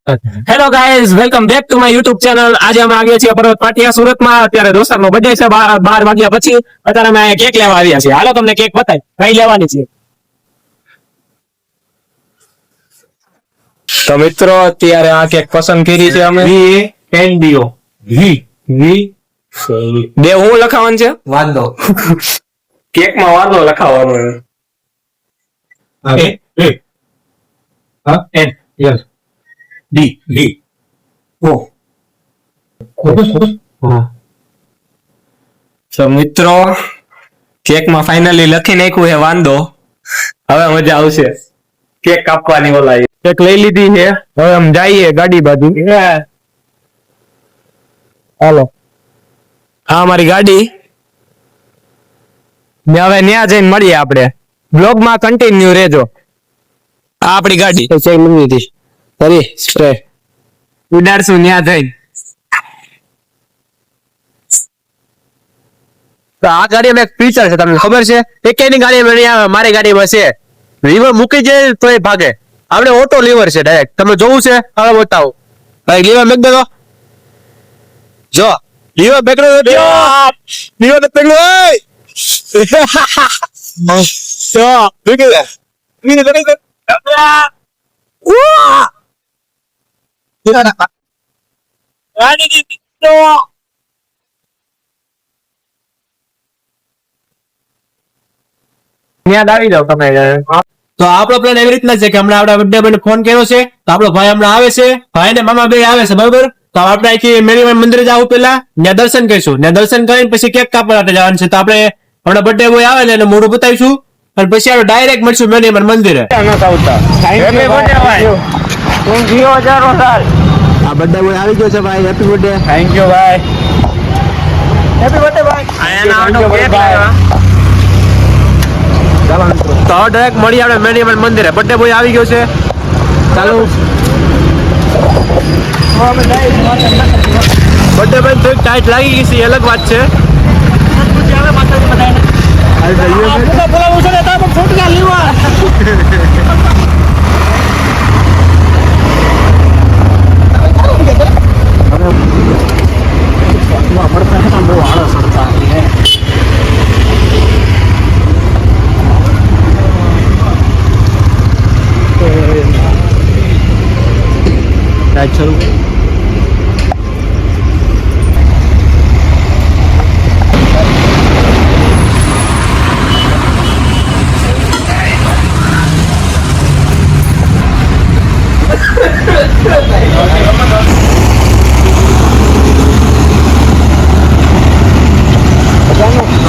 Hello guys, welcome back to my YouTube channel. આજે અમે આવ્યા છીએ પર્વત પાટિયા સુરતમાં. અત્યારે દોસ્તરનો બર્થડે છે 12 વાગ્યા પછી. અત્યારે અમે કેક લેવા આવ્યા છીએ. હાલો તમને કેક બતાય કઈ લેવાની છે. તો મિત્રો અત્યારે આ કેક પસંદ કરી છે અમે. કેન્ડીઓ બે હું લખાવાનું છે વાંધો કેક માં વાંધો લખાવાનો તો મિત્રો કેક માં ફાઇનલી લખી નાખ્યું છે વાંધો. હવે મજા આવશે કેક કાપવાની. ઓલા કેક લઈ લીધી છે. હવે આમ જઈએ ગાડી બાજુ. હાલો, હા અમારી ગાડી. ને હવે ન્યા જઈને મળીએ આપણે. બ્લોગ માં કન્ટિન્યુ રહેજો. આ આપણી ગાડી ચેક મૂકી દીધી. ફરી સ્પ્રે ઉડાડશું ન્યા જઈને. તો આ ગાડીમાં એક ફીચર છે તમને ખબર છે? એકેની ગાડી મારી ગાડીમાં છે. લીવર મૂકી જાય તો એ ભાગે. આપણે ઓટો લીવર છે ડાયરેક્ટ. તમે જોવું છે? હવે બતાવો ભાઈ. લીવર મેક દો. જો લીવર બેકડો લીવર તો પેલો તો દેખે વીને દેખે યાદ આવી જાવ તમે. તો આપણો પ્લાન એવી રીતના છે કે હમણાં આપણા બર્થડે બોયને ફોન કર્યો છે. તો આપણો ભાઈ હમણાં આવે છે. ભાઈ ને મામા બે આવે છે બરોબર. તો આપણે આખી મેરીમાન મંદિરે જવું પેલા ત્યાં દર્શન કરીશું. ત્યાં દર્શન કરીને પછી કેક કાપવા માટે જવાનું છે. તો આપણે હમણાં બર્થડે બોય આવે ને એને મોઢું બતાવીશું અને પછી આપણે ડાયરેક્ટ મળશું મેરીમાન મંદિરે. આ બર્થડે બોય આવી ગયો છે ભાઈ. Happy birthday. થેન્ક યુ ભાઈ. હેપી બર્થડે ભાઈ. તો ડાયરેક્ટ મળી આપણે મેરીમાન મંદિરે. બર્થડે બોય આવી ગયો છે. ચાલો બર્થડે બોય થોડીક ટાઈટ લાગી ગઈ છે એ અલગ વાત છે.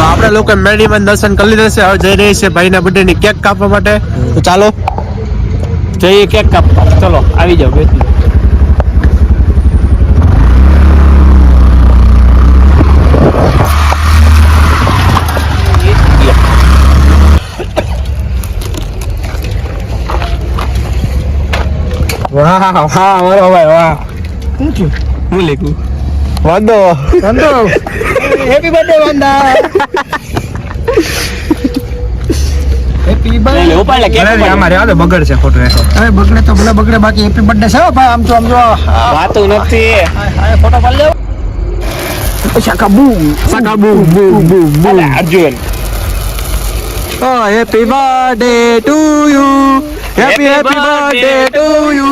આપણે લોકો મેરીમાન દર્શન કરી લીધા છે. હવે જઈ રહી છે ભાઈના બર્થડે ની કેક કાપવા માટે. તો ચાલો જઈએ કેક કાપવા. ચલો આવી જાઓ. બેસી વાહ વાહ મારો ભાઈ વાહ. હું લેખું વાંધો વાંધો. હેપી બર્થડે વાંદા. Happy birthday. અમારે આ બગડ છે ફોટો. હવે બગડે તો ભલે બગડે, બાકી હેપી બર્થડે છે ભાઈ. આમ તો વાતો નથી. ફોટો પાડી લેવો. સકાબુ બુ બુ Arjun. Oh, happy birthday to you. Happy birthday to you.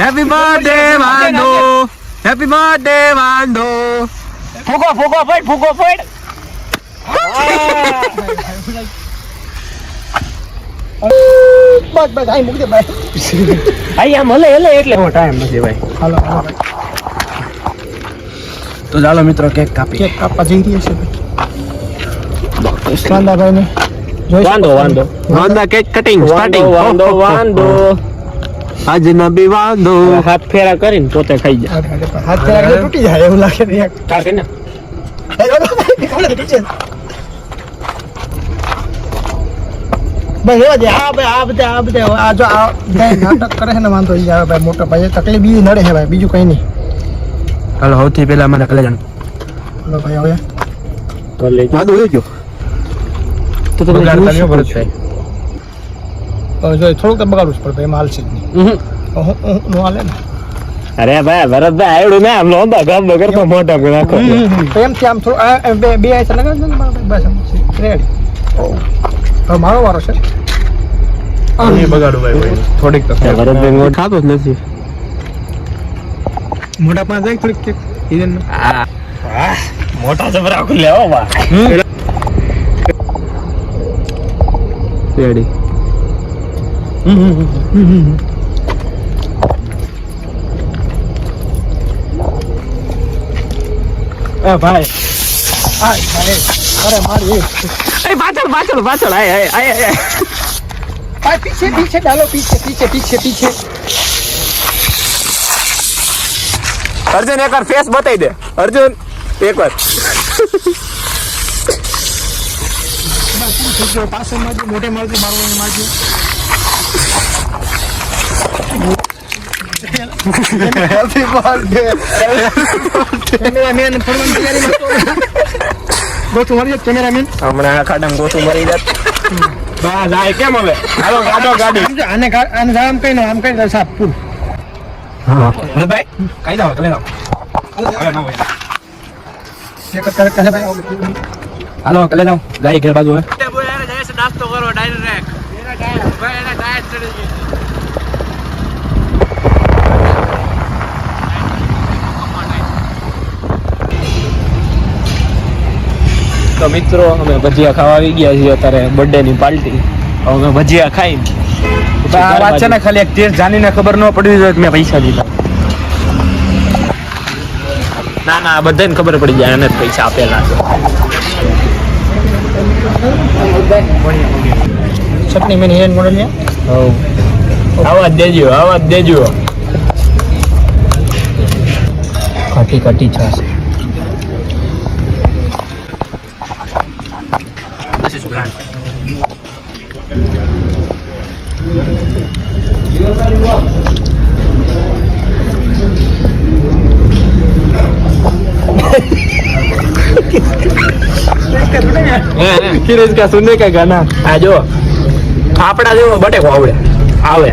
Happy birthday Wando. Happy birthday Wando. ફૂગો પડ. બસ આઈ મૂકી દે ભાઈ. આઈ આમ હલે એટલે ટાઈમ નથી ભાઈ. હાલો તો ચાલો મિત્રો કેક કાપી. કેક કાપવા જઈ રહ્યા છે ભાઈ. શાનદારભાઈ ને વાંદા કેક કટિંગ સ્ટાર્ટિંગ. વાંદો અજનબી વાંદો. હાથ ફેરા કરીને પોતે ખાઈ જાય. હાથ ફેરા તૂટી જાય એવું લાગે ને. કાકે ને ભાઈ રેવા દે. આ બધા આ જો આ નાટક કરે છે ને વાંધો ઈ આવે ભાઈ. મોટા ભાઈ તકલીફ બી નડે છે ભાઈ, બીજું કઈ નહીં. હાલો સૌથી પહેલા મને કલેજણ. હાલો ભાઈ હવે તો લઈ વાંધો લઈ ગયો. તો તમે બગાડતા ભરત ભાઈ. જો થોડુંક બગાડવું જ પડે એમાં હાલશે જ નહીં. નો હાલે ને. અરે ભાઈ ભરતભાઈ આવડું ને આમ લોંબા ગામનો કરતો મોટા પર રાખો એમથી આમ થોડું બે આઈસ લગાવી દો ને બરાબર. બસ આમ રેડી. હવે મારો વારો છે. બગાડું ભાઈ થોડીક તો ભરતભાઈ મોટ ખાતો જ નથી મોટા પાંચ જાય થોડીક કેક હિરેન મોટા જબરા ખુલે હો બા રેડી ભાઈ અરે મારી પાછળ આય भाई पीछे पीछे डालो पीछे पीछे पीछे पीछे અર્જુન એકવાર ફેસ બતાવી દે અર્જુન એકવાર पास मारજો मोटे मारજો मारवाने मारજો હેપી બર્થડે કેમેરામેન ફરવાની તૈયારી ગોતું મારજો કેમેરામેન હમણાં આ ખાડામાં ગોતું મરી જાત બા જાય કેમ હવે હાલો ગાડો ગાડી આને આમ કઈ આમ કઈ સાફ પૂર હા ભાઈ કઈ દાવ લે દાવ હવે નો હોય ચેક કરે ભાઈ હાલો કલે દાવ જાય ઘર બાજુ હે નાસ્તો કરો ડાયરેક્ટ ભાઈ એના ડાયટ ચડી તો મિત્રો અમે ભજીયા ખાવા આવી ગયા છીએ અત્યારે બર્થડે ની પાર્ટી અમે ભજીયા ખાઈ આ વાત છે ને ખાલી એક ટેસ્ટ જાણીને ખબર ન પડવી જોઈએ કે મેં પૈસા દીધા. ના ના બધાને ખબર પડી જાય એને જ પૈસા આપેલા છે ચટણી મેં હિરેન મોડલ ને આવાજ દેજો કાઠી કાઠી છાસ કિરેશ કા સુનને કા ગાના આ જો આપડા જેવો બટેકો આવે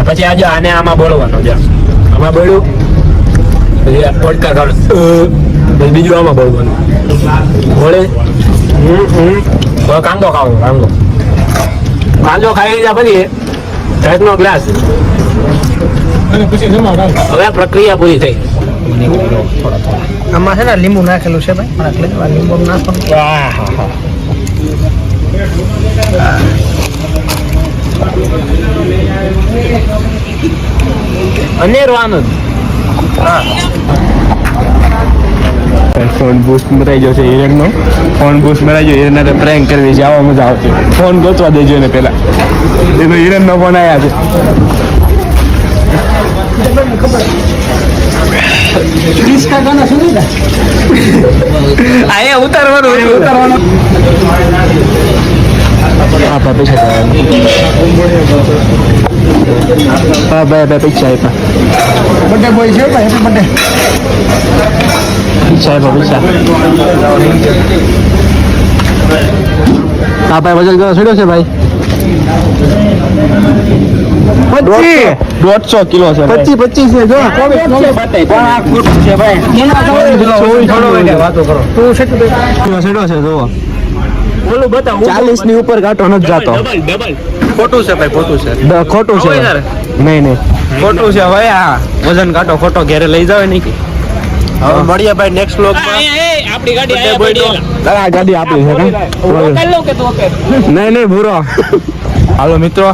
પછી આજે આને આમાં બોલવાનો છે આમાં બોલ્યું પછી પોડકા કાઢ પછી બીજું આમાં બોલવાનું બોલે કાંદો ખાવો કાંદો ખાઈ લીધા પછી નો ગ્લાસ હવે પ્રક્રિયા પૂરી થઈ આમાં છે ને લીંબુ નાખેલું છે ભાઈ એટલે લીંબુ નાખવાનું અનેરો આનંદ ફોન બૂસ્ટ મરાઈ ગયો છે હિરેનનો ફોન બૂસ્ટ મરાઈ ગયો હિરેનને પ્રેન્ક કરવી છે આવા મજા આવતી ફોન ગોતવા દેજો એને પેલા એનો હિરેનનો ફોન આવ્યા છે इसका गाना सुनेगा અહીંયા ઉતારવાનું હા પૈસા હા ભાઈ પૈસા આપ્યા बर्थडे बॉय છે ભાઈ હેપી બર્થડે પૈસા હા ભાઈ વજન કરો છોડ્યો છે ભાઈ 150 કિલો છે 25 છે જો તું છે તો છોડ્યો છે જો ઓલું બતાવ 40 ની ઉપર કાંટો નથી જાતો ડબલ ખોટું છે ભાઈ ખોટું છે ખોટું છે નહીં ખોટું છે ભાઈ આ વજન કાઢો ખોટો ઘેરે લઈ જાવ નહીં હવે મળીએ ભાઈ નેક્સ્ટ વ્લોગ માં આપણી ગાડી આયા પડી આ ગાડી આપી છે નહીં ભૂરો હાલો મિત્રો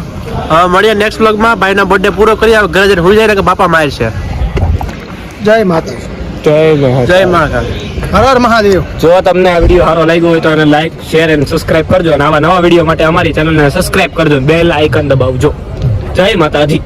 હવે મળીએ નેક્સ્ટ વ્લોગ માં ભાઈ નો બર્થડે પૂરો કરી આવે ઘરે જઈને હુઈ જાય ને કે બાપા માર છે જય માતા જય મહાકાલ હર હર મહાદેવ જો તમને આ વિડીયો સારો લાગ્યો હોય તો એને લાઈક શેર અને સબસ્ક્રાઇબ કરજો અને આવા નવા વિડીયો માટે અમારી ચેનલને સબસ્ક્રાઇબ કરજો બેલ આઇકન દબાવજો જય માતાજી.